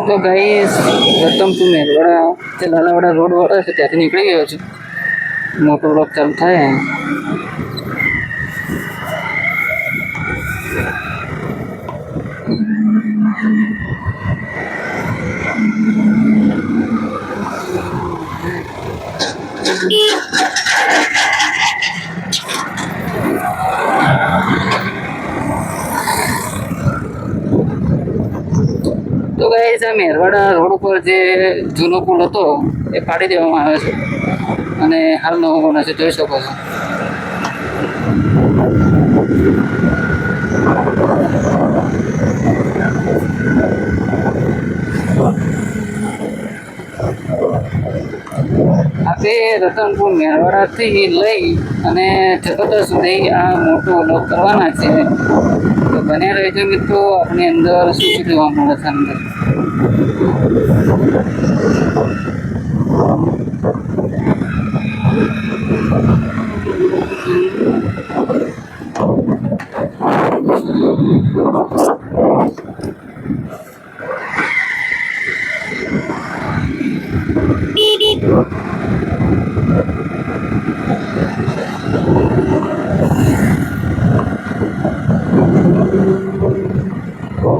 તો ગાઈસ રતનપુર મેલવાડા જે લાલાવાડા રોડ વાળા છે ત્યાંથી નીકળી ગયો છું. મોટો બ્લોક ચાલુ થાય. તો ગાઈસ આ મેરવાડા રોડ ઉપર જે જૂનો પુલ હતો એ પાડી દેવામાં આવ્યો છે અને હાલ નવો બને છે, જોઈ શકો છો. આપણે રતનપુર મેરવાડાથી લઈ અને જગત સુધી આ મોટો બ્લોક કરવાના છે. તો બન્યા રહેજો મિત્રો, આપણી અંદર શું શું જોવા મળે છે અંદર.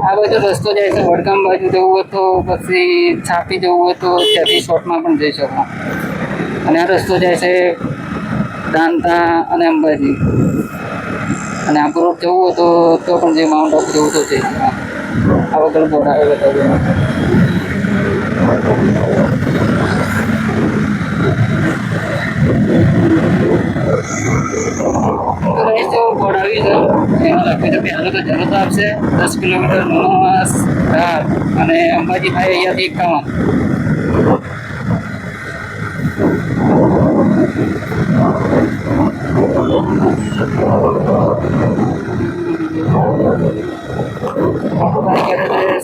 આ બાજુ રસ્તો જાય છે વડગામ બાજુ જવું હોય તો, પછી છાપી જવું હોય તો ત્યાંથી શોર્ટમાં પણ જઈ શકો. અને આ રસ્તો જાય છે દાંતા અને અંબાજી. અને આ રોડ જવું હોય તો પણ જે માઉન્ટ આબુ જવું તો છે. આ વગર બોર્ડ આવે બતાવ્યું. બોર્ડ આવી છે એમાં લખ્યું છે પહેલું તો જરૂર આપશે 10 કિલોમીટરનો અને અંબાજી થાય અહીંયાથી 51.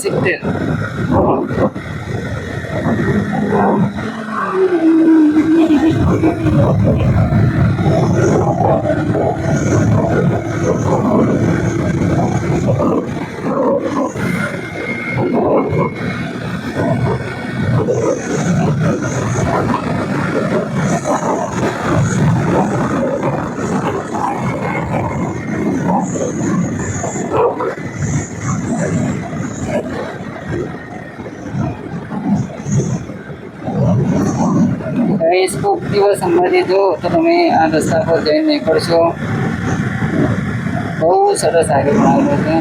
70. કોઈક દિવસ અંબાજી જો તો તમે આ રસ્તા પર જઈને નીકળશો. બહુ સરસ આગળ બનાવેલો છે.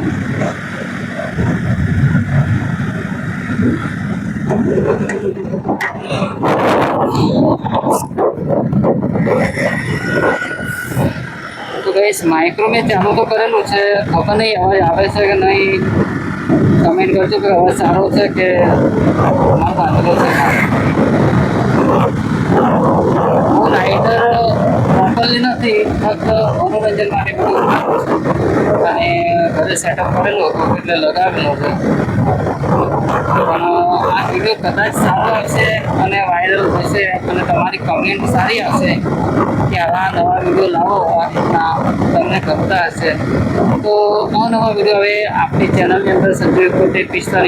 તો ગાઈસ માઇક્રો મેં ચાલુ તો કરેલું છે, ખબર નહીં અવાજ આવે છે કે નહીં. કમેન્ટ કરજો કે અવાજ સારો છે કે મારો બાંધેલો છે. હું રાઇડર પ્રોપરલી નથી, ફક્ત મનોરંજન માટે બધું અને ઘરે સેટઅપ કરેલો હતો એટલે લગાવેલો છે. પણ આ વિડીયો કદાચ સારો આવશે અને વાયરલ થશે અને તમારી કમેન્ટ સારી આવશે કે આવા નવા વિડીયો લાવો, આ રીતના તમને ગમતા હશે તો નવા વિડીયો હવે આપણી ચેનલની અંદર સંજય 45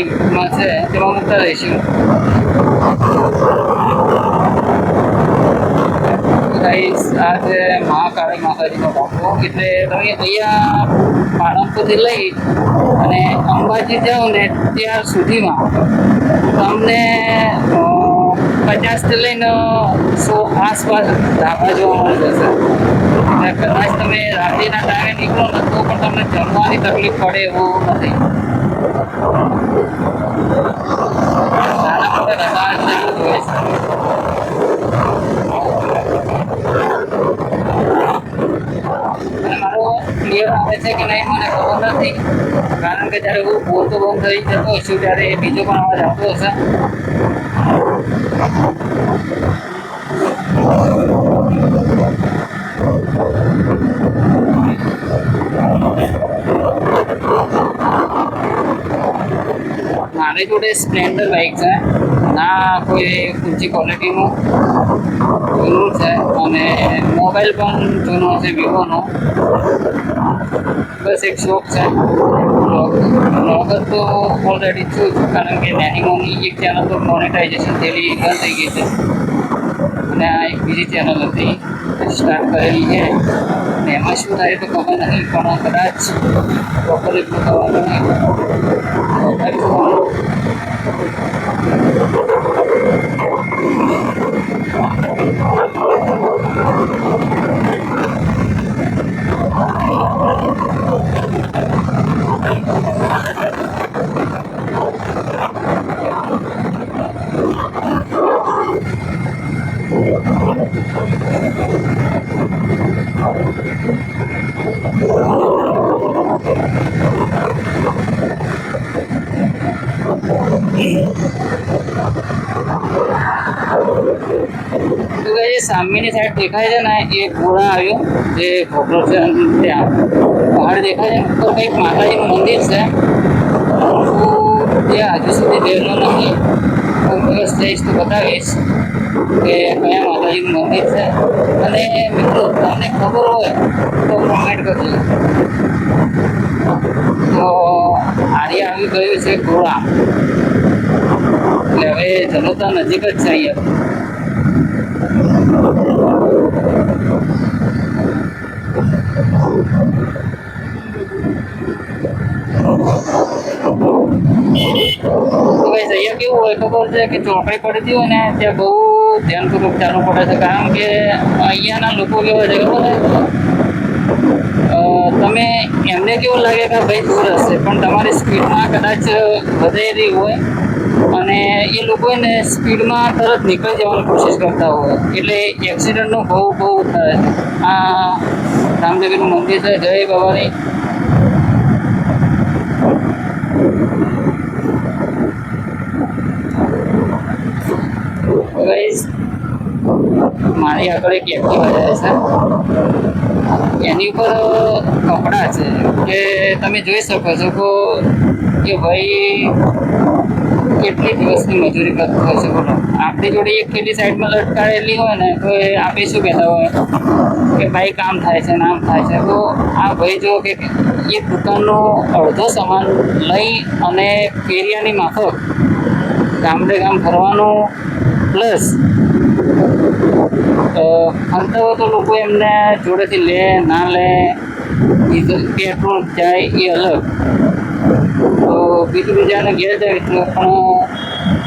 છે તેમાં મૂકતા રહીશું. ગાઈસ આ છે મહાકાળી માતાજીનો ડાકો. એટલે તમે અહીંયા પાલનપુરથી લઈ અને અંબાજી જાઓ ને ત્યાં સુધીમાં તમને 50 થી લઈને 100 આસપાસ ધાબા જોવા મળી જશે. એટલે કદાચ તમે રાત્રિના ટાઈમે નીકળો ને તો પણ તમને જમવાની તકલીફ પડે એવું નથી. નાના મોટા રસ્તાઓ જેવું હોય છે. મારો ક્લિયર આવે છે કે નહીં મને ખબર નથી, કારણ કે જ્યારે હું બોલતો બંધ થઈ જતો છું ત્યારે બીજો પણ અવાજ આવતો હશે. મારી જોડે સ્પ્લેન્ડર બાઇક છે, ના કોઈ ઊંચી ક્વોલિટીનું જૂનું છે અને મોબાઈલ પણ જૂનો છે વિવોનો. બસ એક શોખ છે. બ્લોગર તો ઓલરેડી છું જ, કારણ કે નાની એક ચેનલ તો મોનેટાઇઝેશન થયેલી બંધ થઈ ગઈ છે અને આ એક બીજી ચેનલ હતી સ્ટાર્ટ કરેલી છે અને એમાં શું થાય તો ખબર નહીં, પણ કદાચ પ્રોપર એટલું થવાનું નહીં. સામેની સાઈડ દેખાય છે ને એ ઘોડા આવ્યો જે ઘોડો છે ત્યાં પહાડ દેખાય છે તો કંઈક માતાજીનું મંદિર છે. ત્યાં હજુ સુધી ગયેલો નથી, કોઈ દિવસ જઈશ તો બતાવીશ કે કયા માતાજીનું મંદિર છે. અને મિત્રો તમને ખબર હોય તો કોમેન્ટ કરજો. તો આર્ય આવી ગયું છે ઘોડા, એટલે હવે જનોતા નજીક જ છે અહીંયા. અહીંયા કેવું હોય ખબર છે કે ચોકડી પડતી હોય ને ત્યાં બહુ ધ્યાનપૂર્વક ચાલવું પડે છે, કારણ કે અહીંયાના લોકો કેવા છે ખબર છે, તમે એમને કેવું લાગે કે ભાઈ દૂર હશે પણ તમારી સ્પીડમાં કદાચ વધેલી હોય અને એ લોકો એને સ્પીડમાં તરત નીકળી જવાની કોશિશ કરતા હોય એટલે એક્સિડન્ટનો બહુ થાય. આ રામદેવીનું મંદિર છે, જય બાબાની. મારી આગળ એક એક્ટિવા જાય છે, એની ઉપર કપડાં છે કે તમે જોઈ શકો છો કે ભાઈ કેટલી દિવસની મજૂરી કરતો હશે. બોલો, આપણી જોડે એક થેલી સાઈડમાં લટકાડેલી હોય ને તો આપણે શું કહેતા હોય કે ભાઈ કામ થાય છે, નામ થાય છે. તો આ ભાઈ જો કે એક દુકાનનો અડધો સામાન લઈ અને ફેરિયાની માફક ગામડે ગામ ફરવાનું, પ્લસ ફરતા હોય તો લોકો એમને જોડેથી લે ના લે, પેટ્રોલ જાય એ અલગ, તો બીજું બીજાને ઘેર જાય તો પણ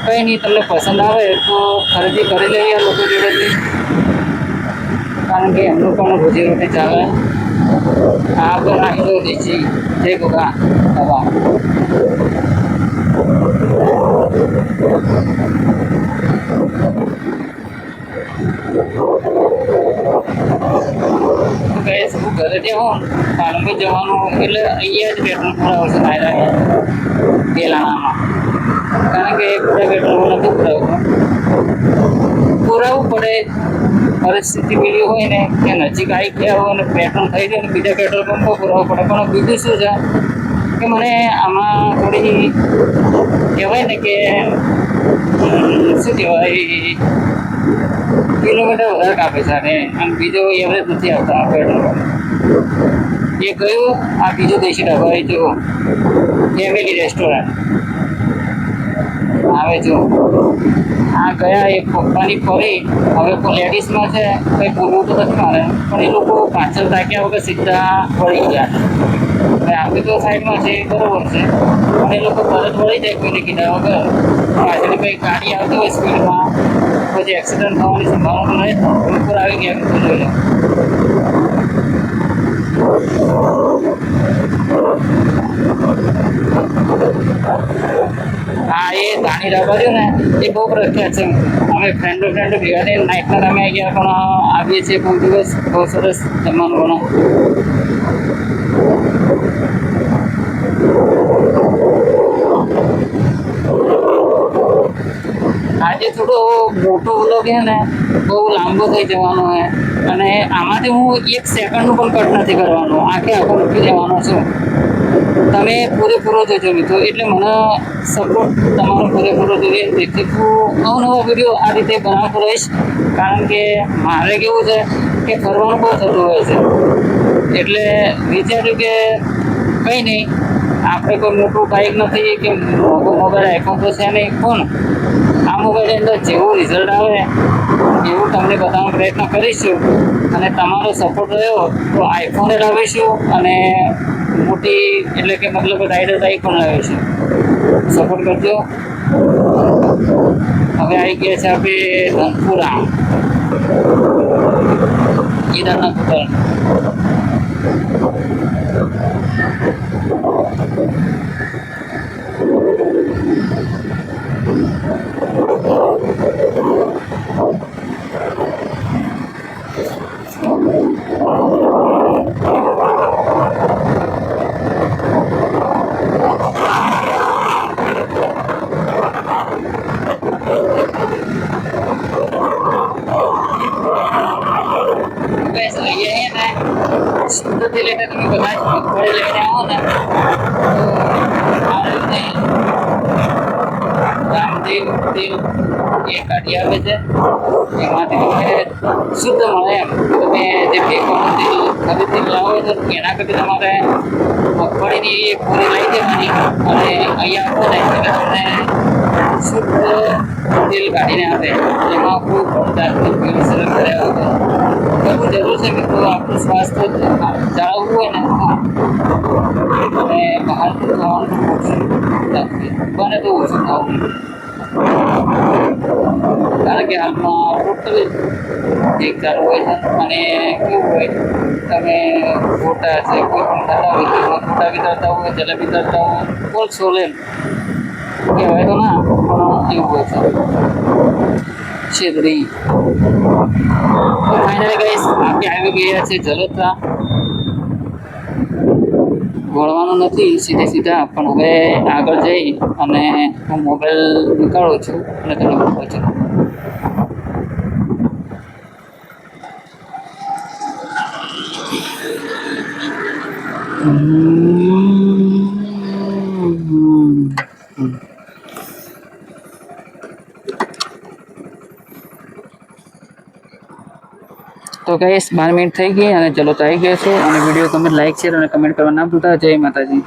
કંઈ નહીં, તમને પસંદ આવે તો ખરીદી કરી લઈએ આ લોકો જોડેથી, કારણ કે એમનું પણ રોજીરોટી ચાલે. આ પણ નાખી દો દેશી જય ગોગા દવા. હું ઘરેથી આવું પાલનપુર જવાનું એટલે અહીંયા જ પેટ્રોલ પુરાવશે મારા પેલાનામાં, કારણ કે બધા પેટ્રોલ નથી પુરાવવું પડે. પરિસ્થિતિ પેલી હોય ને કે નજીક આવી ગયા હોય અને પેટ્રોલ થઈ જાય ને બીજા પેટ્રોલ પંપો પુરાવવું પડે. પણ બીજું શું છે કે મને આમાં થોડી કહેવાય ને કે શું કહેવાય, કિલોમીટર વધારે કાપે છે અને બીજો એવરેજ નથી આવતા પેટ્રોલ પંપ. એ ગયું આ બીજો દેશી ઢાબા જો ફેમિલી રેસ્ટોરન્ટ આવે જો આ ગયા એક પપ્પાની ફરી હવે લેડીઝમાં છે કંઈ બોલવું તો નથી મારે, પણ એ લોકો પાછળ તાક્યા વગર સીધા વળી ગયા. હવે આપણે તો સાઈડમાં છે બરાબર છે પણ એ લોકો તરત વળી જાય કોઈને કીધા વગર. પાછળ કંઈ ગાડી આવતી હોય સ્પીડમાં પછી એક્સિડન્ટ થવાની સંભાવના રહે તો ઉપર આવી ગયા તો જોઈ લો. હા, એ ધાણી ઢાબા છે ને એ બહુ પ્રખ્યાત છે. અમે ફ્રેન્ડો ભેગા થઈને નાઇટના ટાઈમે આવી ગયા પણ આવીએ છીએ કોઈ દિવસ, બહુ સરસ જમવાનું બનાવ. આજે થોડો મોટો વ્લોગ છે ને બહુ લાંબો થઈ જવાનો છે અને આમાંથી હું એક સેકન્ડનું પણ કટ નથી કરવાનો, આખે આખો મૂકી દેવાનો છું. તમે પૂરેપૂરો જોજો મિત્રો, એટલે મને સપોર્ટ તમારો પૂરેપૂરો જોઈએ. તેથી હું અવનવો વિડીયો આ રીતે બનાવતો રહીશ, કારણ કે મારે કેવું છે કે ફરવાનું બહુ થતું હોય છે એટલે વિચાર્યું કે કંઈ નહીં આપણે કોઈ મોટું બાઇક નથી કે મોટો મોબાઈલ આઈફોન તો છે નહીં, પણ આ મોબાઈલની અંદર જેવું રિઝલ્ટ આવે એવું તમને બતાવવાનો પ્રયત્ન કરીશું. અને તમારો સપોર્ટ રહ્યો તો આઈફોન લાવીશું અને મોટી એટલે કે મતલબ રાઇડર બાઇક પણ લાવીશું. સપોર્ટ કરજો. હવે આવી ગયા છે આપણે ધનપુરા કેદારના કુતર. સુરતથી લઈને તમે બધા જ મગફળી લઈને આવો ને રામદેવ તેલ એ કાઢી આવે છે, એમાંથી તમને શુદ્ધ મળે એમ. તમે જે ફેંકવાનું તેલ ખરીદી લાવો છો એના કરતાં તમારે મગફળીની એ પૂરી લઈ દેવાની અને અહીંયા આવો ને એટલે તમને શુદ્ધ તેલ કાઢીને આપે. એમાં કોઈ પણ જાતની ભેળસેળ કર્યા વગર. કરવું જરૂર છે મિત્રો. આપણું સ્વાસ્થ્ય જાળવવું હોય ને અને બહારનું ખાવાનું ઓછું રાખીએ, બને તો ઓછું ખાવું. કારણ કે હાલમાં ટોટલી એક ચાલુ હોય છે અને કેવું હોય તમે ગોટા છે કોઈ પણ ખાતા હોય ગોટા બી તરતા હોય, જલેબી તરતા હોય, કોઈ છોલે કહેવાય તો ના પણ એવું હોય છે છેદરી. તો ફાઇનલી ગાઈસ આપણે આવી ગયા છે જલોત્રા. વળવાનું નથી સીધે સીધા, પણ હવે આગળ જઈ અને હું મોબાઈલ નીકાળું છું અને તમને બતાવું છું. તો ગાઈસ 12 મિનિટ થઈ ગઈ અને ચલો તો આવી ગયા છો. અને વિડીયો તમે લાઈક શેર અને કમેન્ટ કરવા ના ભૂલતા. જય માતાજી.